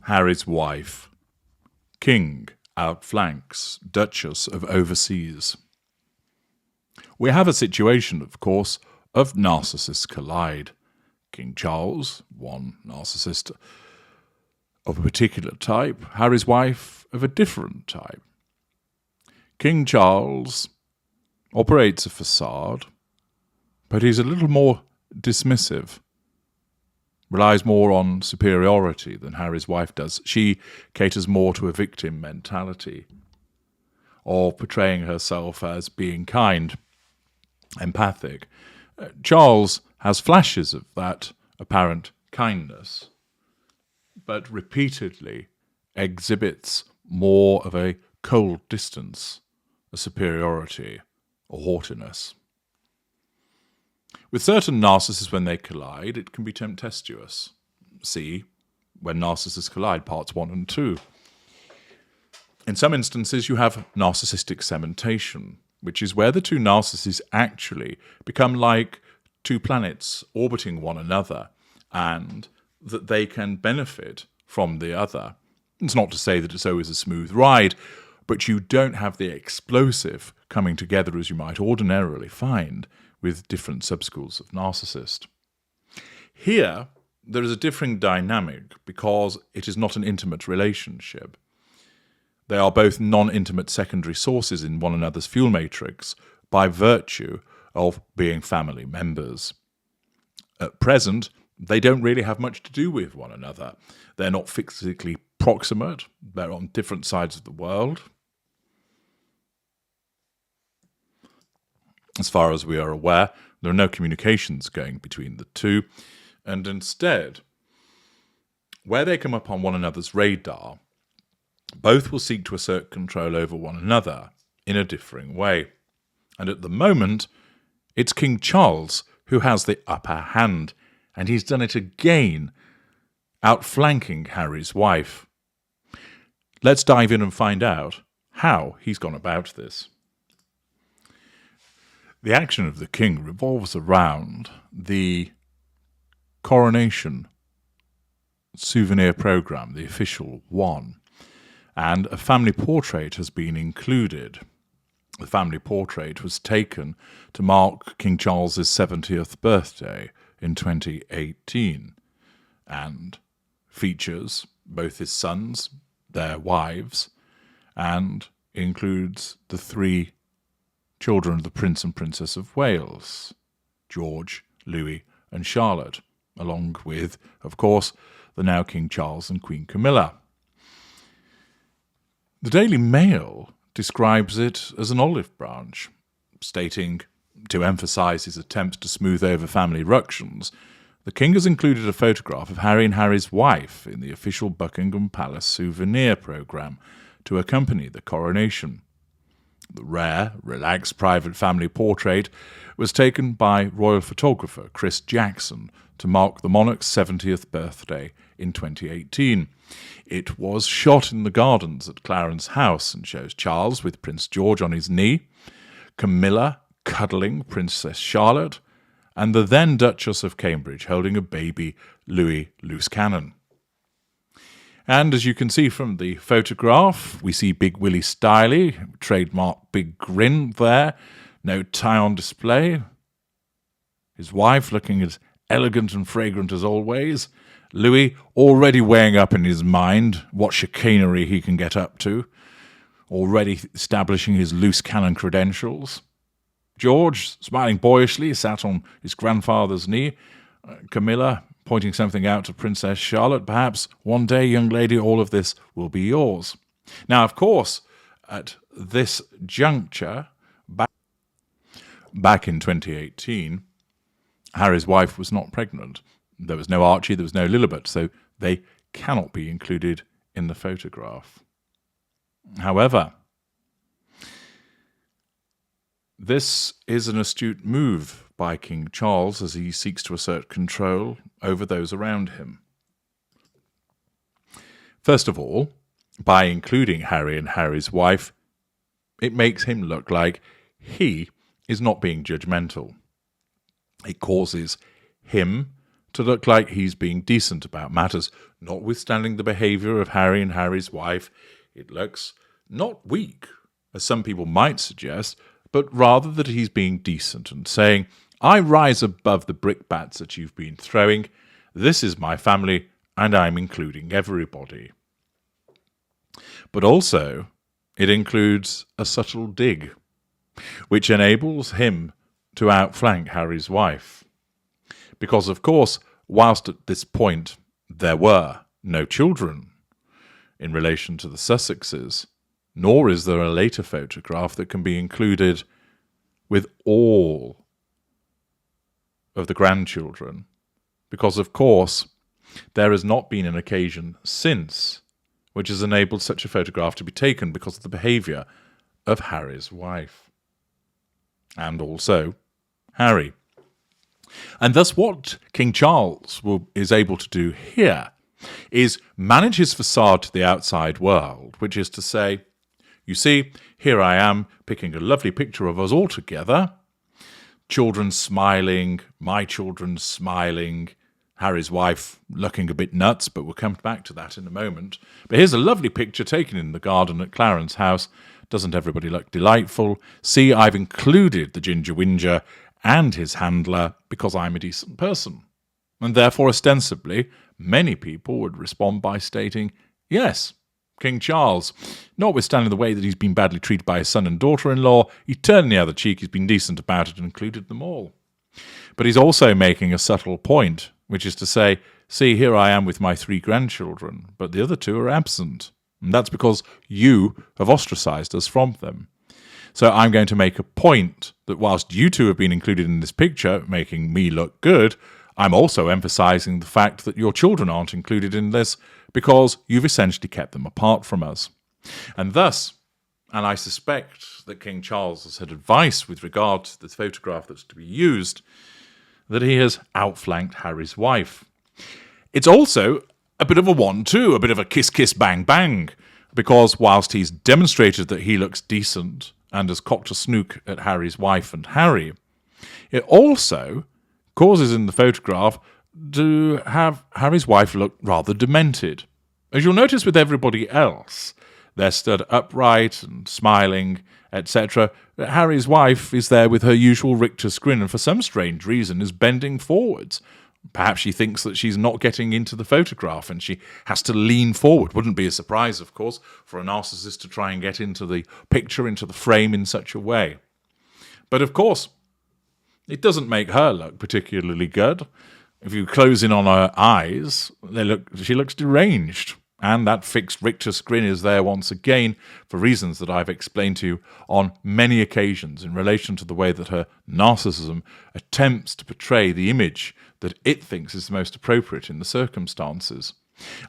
Harry's wife. King, outflanks, Duchess of overseas. We have a situation, of course, of narcissists collide. King Charles, one narcissist of a particular type, Harry's wife of a different type. King Charles operates a facade, but he's a little more dismissive, relies more on superiority than Harry's wife does. She caters more to a victim mentality, or portraying herself as being kind, empathic. Charles has flashes of that apparent kindness, but repeatedly exhibits more of a cold distance, a superiority, or haughtiness. With certain narcissists, when they collide, it can be tempestuous. See When Narcissists Collide, parts 1 and 2. In some instances, you have narcissistic cementation, which is where the two narcissists actually become like two planets orbiting one another, and that they can benefit from the other. It's not to say that it's always a smooth ride, but you don't have the explosive coming together as you might ordinarily find with different subschools of narcissist. Here, there is a differing dynamic because it is not an intimate relationship. They are both non-intimate secondary sources in one another's fuel matrix by virtue of being family members. At present, they don't really have much to do with one another. They're not physically proximate. They're on different sides of the world. As far as we are aware, there are no communications going between the two, and instead, where they come up on one another's radar, both will seek to assert control over one another in a differing way. And at the moment, it's King Charles who has the upper hand, and he's done it again, outflanking Harry's wife. Let's dive in and find out how he's gone about this. The action of the king revolves around the coronation souvenir program, the official one, and a family portrait has been included. The family portrait was taken to mark King Charles's 70th birthday in 2018 and features both his sons, their wives, and includes the three children of the Prince and Princess of Wales, George, Louis, and Charlotte, along with, of course, the now King Charles and Queen Camilla. The Daily Mail describes it as an olive branch, stating, to emphasise his attempts to smooth over family ructions, the king has included a photograph of Harry and Harry's wife in the official Buckingham Palace souvenir programme to accompany the coronation. The rare, relaxed private family portrait was taken by royal photographer Chris Jackson to mark the monarch's 70th birthday in 2018. It was shot in the gardens at Clarence House and shows Charles with Prince George on his knee, Camilla cuddling Princess Charlotte, and the then Duchess of Cambridge holding a baby Louis loose cannon. And as you can see from the photograph, we see Big Willie Styley, trademark big grin there, no tie on display. His wife looking as elegant and fragrant as always. Louis already weighing up in his mind what chicanery he can get up to, already establishing his loose cannon credentials. George, smiling boyishly, sat on his grandfather's knee. Camilla pointing something out to Princess Charlotte. Perhaps one day, young lady, all of this will be yours. Now, of course, at this juncture, back in 2018, Harry's wife was not pregnant. There was no Archie, there was no Lilibet, so they cannot be included in the photograph. However, this is an astute move by King Charles as he seeks to assert control over those around him. First of all, by including Harry and Harry's wife, it makes him look like he is not being judgmental. It causes him to look like he's being decent about matters, notwithstanding the behaviour of Harry and Harry's wife. It looks not weak, as some people might suggest, but rather that he's being decent and saying, I rise above the brickbats that you've been throwing. This is my family, and I'm including everybody. But also, it includes a subtle dig, which enables him to outflank Harry's wife. Because, of course, whilst at this point there were no children in relation to the Sussexes, nor is there a later photograph that can be included with all of the grandchildren, because, of course, there has not been an occasion since which has enabled such a photograph to be taken because of the behaviour of Harry's wife. And also Harry. And thus what King Charles is able to do here is manage his facade to the outside world, which is to say, you see, here I am picking a lovely picture of us all together, children smiling, my children smiling, Harry's wife looking a bit nuts, but we'll come back to that in a moment. But here's a lovely picture taken in the garden at Clarence House. Doesn't everybody look delightful? See, I've included the Ginger Whinger and his handler because I'm a decent person. And therefore, ostensibly, many people would respond by stating, yes, King Charles, notwithstanding the way that he's been badly treated by his son and daughter-in-law, he turned the other cheek, he's been decent about it and included them all. But he's also making a subtle point, which is to say, see, here I am with my 3 grandchildren, but the other 2 are absent. And that's because you have ostracised us from them. So I'm going to make a point that whilst you 2 have been included in this picture, making me look good, I'm also emphasising the fact that your children aren't included in this because you've essentially kept them apart from us. And thus, and I suspect that King Charles has had advice with regard to the photograph that's to be used, that he has outflanked Harry's wife. It's also a bit of a 1-2, a bit of a kiss-kiss-bang-bang, because whilst he's demonstrated that he looks decent and has cocked a snook at Harry's wife and Harry, it also causes in the photograph to have Harry's wife look rather demented. As you'll notice with everybody else, they're stood upright and smiling, etc. Harry's wife is there with her usual rictus grin and for some strange reason is bending forwards. Perhaps she thinks that she's not getting into the photograph and she has to lean forward. Wouldn't be a surprise, of course, for a narcissist to try and get into the picture, into the frame in such a way. But of course, it doesn't make her look particularly good. If you close in on her eyes, she looks deranged. And that fixed rictus grin is there once again for reasons that I've explained to you on many occasions in relation to the way that her narcissism attempts to portray the image that it thinks is the most appropriate in the circumstances.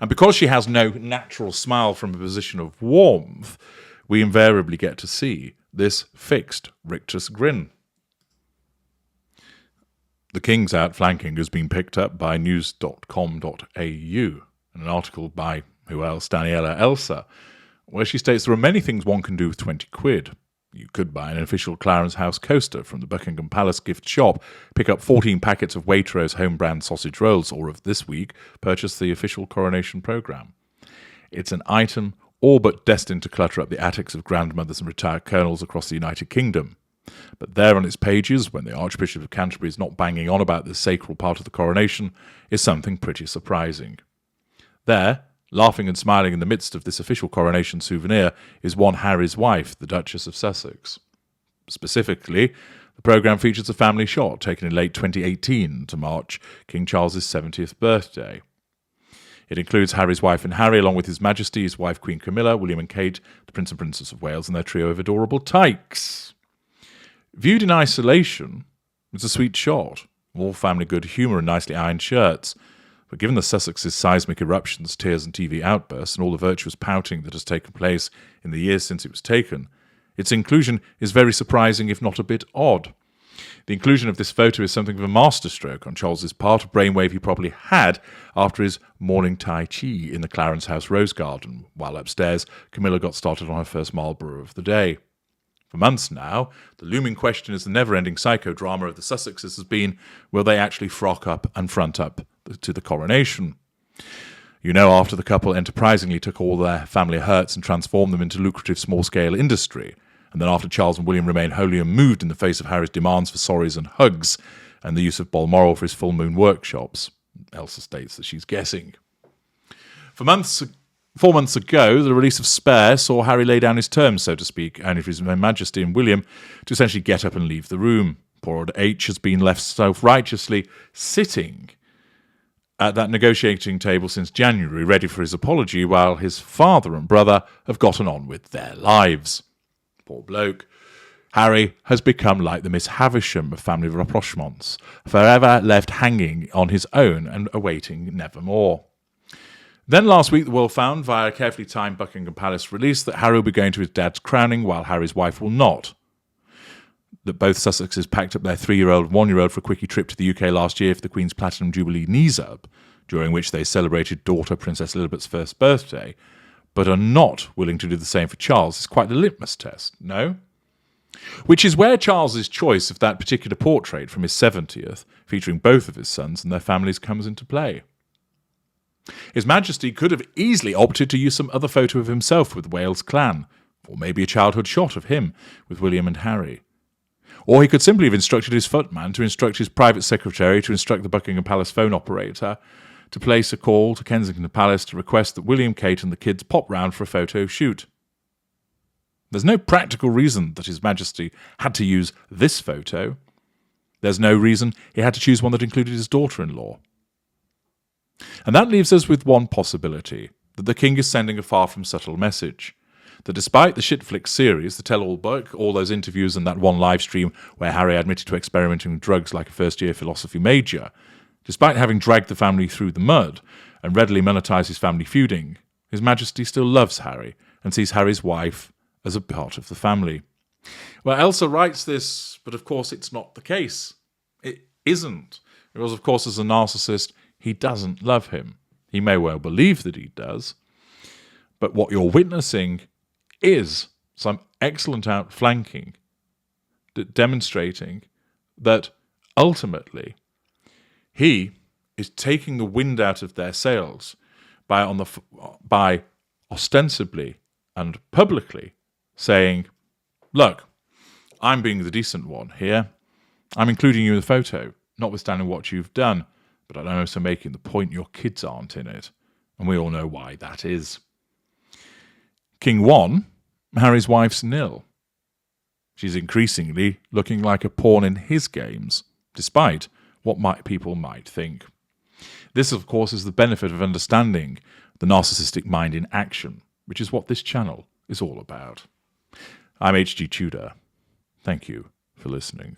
And because she has no natural smile from a position of warmth, we invariably get to see this fixed rictus grin. The King's outflanking has been picked up by news.com.au in an article by who else? Daniela Elsa, where she states there are many things one can do with 20 quid. You could buy an official Clarence House coaster from the Buckingham Palace gift shop, pick up 14 packets of Waitrose home brand sausage rolls, or of this week, purchase the official coronation programme. It's an item all but destined to clutter up the attics of grandmothers and retired colonels across the United Kingdom. But there on its pages, when the Archbishop of Canterbury is not banging on about this sacral part of the coronation, is something pretty surprising. There, laughing and smiling in the midst of this official coronation souvenir, is one Harry's wife, the Duchess of Sussex. Specifically, the programme features a family shot taken in late 2018 to mark King Charles's 70th birthday. It includes Harry's wife and Harry, along with His Majesty, his wife Queen Camilla, William and Kate, the Prince and Princess of Wales, and their trio of adorable tykes. Viewed in isolation, it's a sweet shot, all family good humour and nicely ironed shirts. But given the Sussex's seismic eruptions, tears and TV outbursts, and all the virtuous pouting that has taken place in the years since it was taken, its inclusion is very surprising, if not a bit odd. The inclusion of this photo is something of a masterstroke on Charles's part, a brainwave he probably had after his morning Tai Chi in the Clarence House Rose Garden, while upstairs Camilla got started on her first Marlborough of the day. For months now, the looming question as the never-ending psychodrama of the Sussexes has been, will they actually frock up and front up to the coronation. You know, after the couple enterprisingly took all their family hurts and transformed them into lucrative small-scale industry, and then after Charles and William remained wholly unmoved in the face of Harry's demands for sorries and hugs, and the use of Balmoral for his full moon workshops. Elsa states that she's guessing. 4 months ago, the release of Spare saw Harry lay down his terms, so to speak, and for His Majesty and William to essentially get up and leave the room. Poor old H has been left self-righteously sitting at that negotiating table since January, ready for his apology, while his father and brother have gotten on with their lives. Poor bloke. Harry has become like the Miss Havisham of family rapprochements, forever left hanging on his own and awaiting nevermore. Then last week the world found, via a carefully timed Buckingham Palace release, that Harry will be going to his dad's crowning while Harry's wife will not. That both Sussexes packed up their 3-year-old and 1-year-old for a quickie trip to the UK last year for the Queen's Platinum Jubilee knees-up, during which they celebrated daughter Princess Elizabeth's first birthday, but are not willing to do the same for Charles is quite the litmus test, no? Which is where Charles's choice of that particular portrait from his 70th, featuring both of his sons and their families, comes into play. His Majesty could have easily opted to use some other photo of himself with the Wales clan, or maybe a childhood shot of him with William and Harry. Or he could simply have instructed his footman to instruct his private secretary to instruct the Buckingham Palace phone operator to place a call to Kensington Palace to request that William, Kate and the kids pop round for a photo shoot. There's no practical reason that His Majesty had to use this photo. There's no reason he had to choose one that included his daughter-in-law. And that leaves us with one possibility, that the King is sending a far from subtle message. That despite the Shitflix series, the tell-all book, all those interviews and that one live stream where Harry admitted to experimenting with drugs like a first-year philosophy major, despite having dragged the family through the mud and readily monetised his family feuding, His Majesty still loves Harry and sees Harry's wife as a part of the family. Well, Elsa writes this, but of course it's not the case. It isn't. Because, of course, as a narcissist, he doesn't love him. He may well believe that he does, but what you're witnessing is some excellent outflanking, demonstrating that ultimately he is taking the wind out of their sails by ostensibly and publicly saying, look, I'm being the decent one here. I'm including you in the photo, notwithstanding what you've done, but I'm also making the point your kids aren't in it, and we all know why that is. King 1, Harry's wife's nil. She's increasingly looking like a pawn in his games, despite what people might think. This, of course, is the benefit of understanding the narcissistic mind in action, which is what this channel is all about. I'm H.G. Tudor. Thank you for listening.